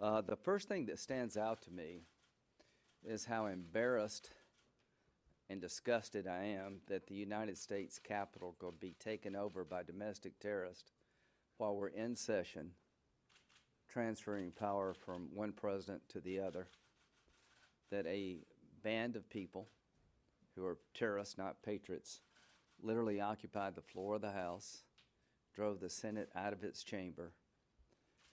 The first thing that stands out to me is how embarrassed and disgusted I am that the United States Capitol could be taken over by domestic terrorists while we're in session, transferring power from one president to the other, that a band of people who are terrorists, not patriots, literally occupied the floor of the House, drove the Senate out of its chamber.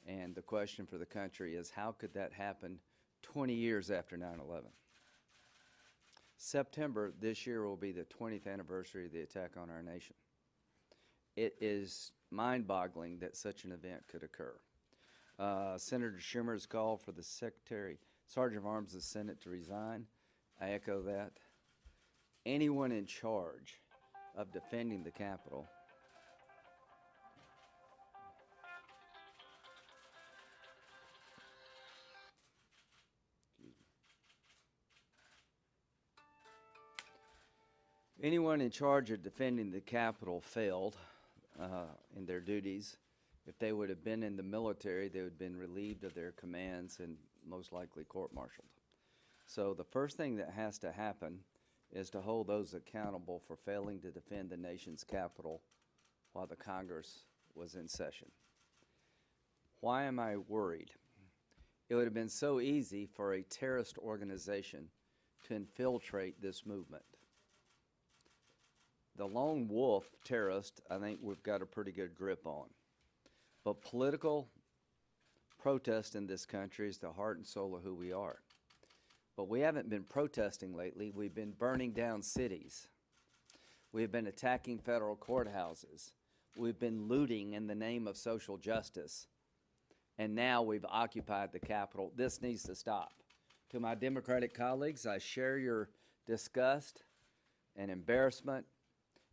And the question for the country is, how could that happen 20 years after 9/11? September this year will be the 20th anniversary of the attack on our nation. It is mind-boggling that such an event could occur. Senator Schumer's call for the Sergeant of Arms of the Senate to resign. I echo that. Anyone in charge of defending the Capitol failed in their duties. If they would have been in the military, they would have been relieved of their commands and most likely court-martialed. So the first thing that has to happen is to hold those accountable for failing to defend the nation's capital while the Congress was in session. Why am I worried? It would have been so easy for a terrorist organization to infiltrate this movement. The lone wolf terrorist, I think we've got a pretty good grip on. But political protest in this country is the heart and soul of who we are. But we haven't been protesting lately. We've been burning down cities. We've been attacking federal courthouses. We've been looting in the name of social justice. And now we've occupied the Capitol. This needs to stop. To my Democratic colleagues, I share your disgust and embarrassment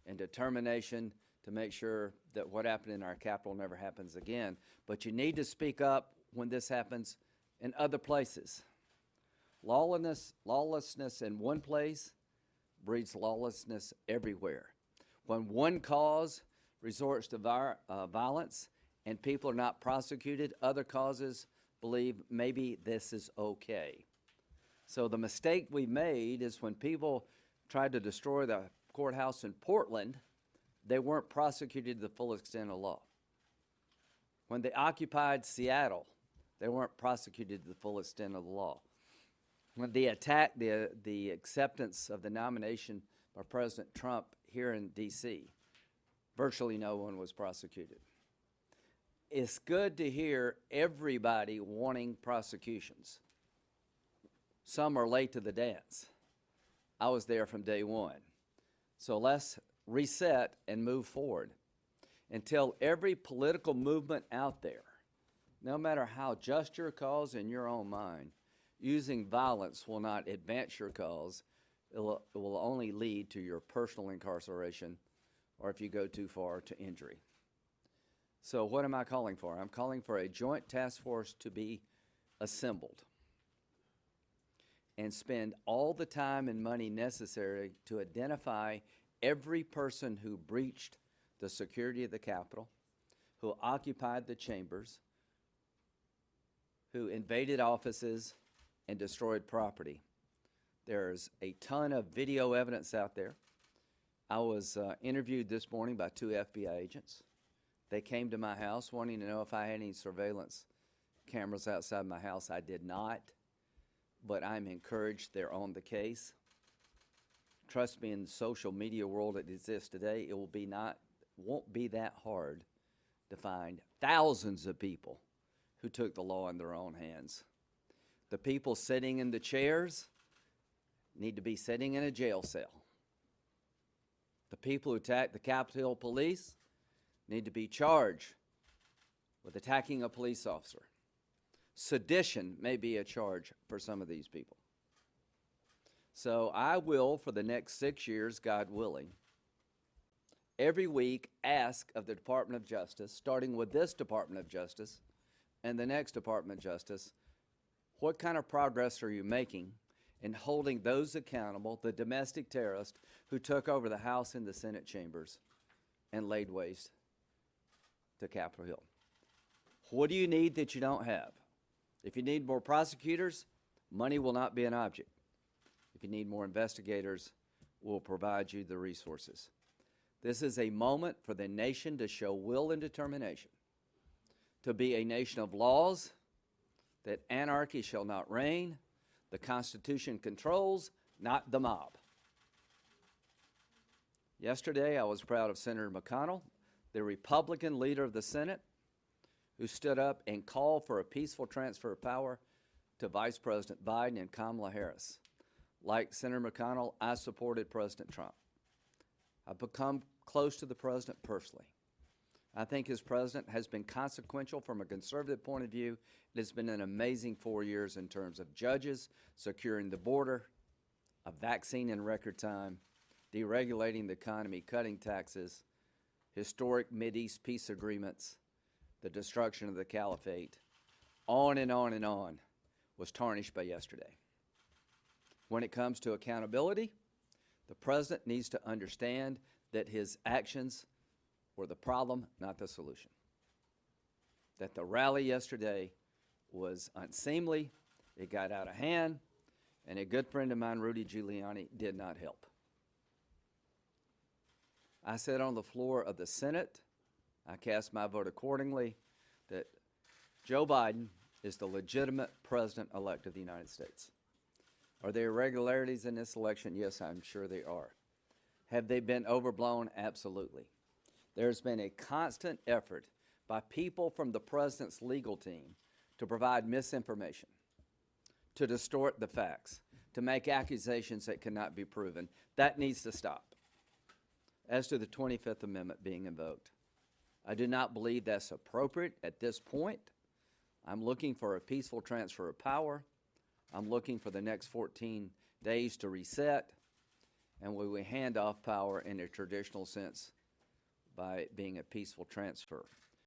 and determination to make sure that what happened in our Capitol never happens again. But you need to speak up when this happens in other places. Lawlessness in one place breeds lawlessness everywhere. When one cause resorts to violence and people are not prosecuted, other causes believe maybe this is okay. So the mistake we made is when people tried to destroy the courthouse in Portland, they weren't prosecuted to the full extent of law. When they occupied Seattle, they weren't prosecuted to the full extent of the law. When they attacked the acceptance of the nomination by President Trump here in D.C., virtually no one was prosecuted. It's good to hear everybody wanting prosecutions. Some are late to the dance. I was there from day one. So let's reset and move forward until every political movement out there, no matter how just your cause in your own mind, using violence will not advance your cause. It will only lead to your personal incarceration, or if you go too far, to injury. So what am I calling for? I'm calling for a joint task force to be assembled and spend all the time and money necessary to identify every person who breached the security of the Capitol, who occupied the chambers, who invaded offices and destroyed property. There's a ton of video evidence out there. I was interviewed this morning by 2 FBI agents. They came to my house wanting to know if I had any surveillance cameras outside my house. I did not, but I'm encouraged they're on the case. Trust me, in the social media world that exists today, it won't be that hard to find thousands of people who took the law in their own hands. The people sitting in the chairs need to be sitting in a jail cell. The people who attacked the Capitol Police need to be charged with attacking a police officer. Sedition may be a charge for some of these people. So I will, for the next 6 years, God willing, every week ask of the Department of Justice, starting with this Department of Justice and the next Department of Justice, what kind of progress are you making in holding those accountable, the domestic terrorists who took over the House and the Senate chambers and laid waste to Capitol Hill? What do you need that you don't have? If you need more prosecutors, money will not be an object. If you need more investigators, we'll provide you the resources. This is a moment for the nation to show will and determination, to be a nation of laws, that anarchy shall not reign, the Constitution controls, not the mob. Yesterday, I was proud of Senator McConnell, the Republican leader of the Senate, who stood up and called for a peaceful transfer of power to Vice President Biden and Kamala Harris. Like Senator McConnell, I supported President Trump. I've become close to the president personally. I think his president has been consequential from a conservative point of view. It has been an amazing 4 years in terms of judges, securing the border, a vaccine in record time, deregulating the economy, cutting taxes, historic Mideast peace agreements, the destruction of the caliphate, on and on and on, was tarnished by yesterday. When it comes to accountability, the president needs to understand that his actions were the problem, not the solution. That the rally yesterday was unseemly, it got out of hand, and a good friend of mine, Rudy Giuliani, did not help. I said on the floor of the Senate, I cast my vote accordingly, that Joe Biden is the legitimate president-elect of the United States. Are there irregularities in this election? Yes, I'm sure there are. Have they been overblown? Absolutely. There's been a constant effort by people from the president's legal team to provide misinformation, to distort the facts, to make accusations that cannot be proven. That needs to stop. As to the 25th Amendment being invoked, I do not believe that's appropriate at this point. I'm looking for a peaceful transfer of power. I'm looking for the next 14 days to reset, and we will hand off power in a traditional sense by being a peaceful transfer.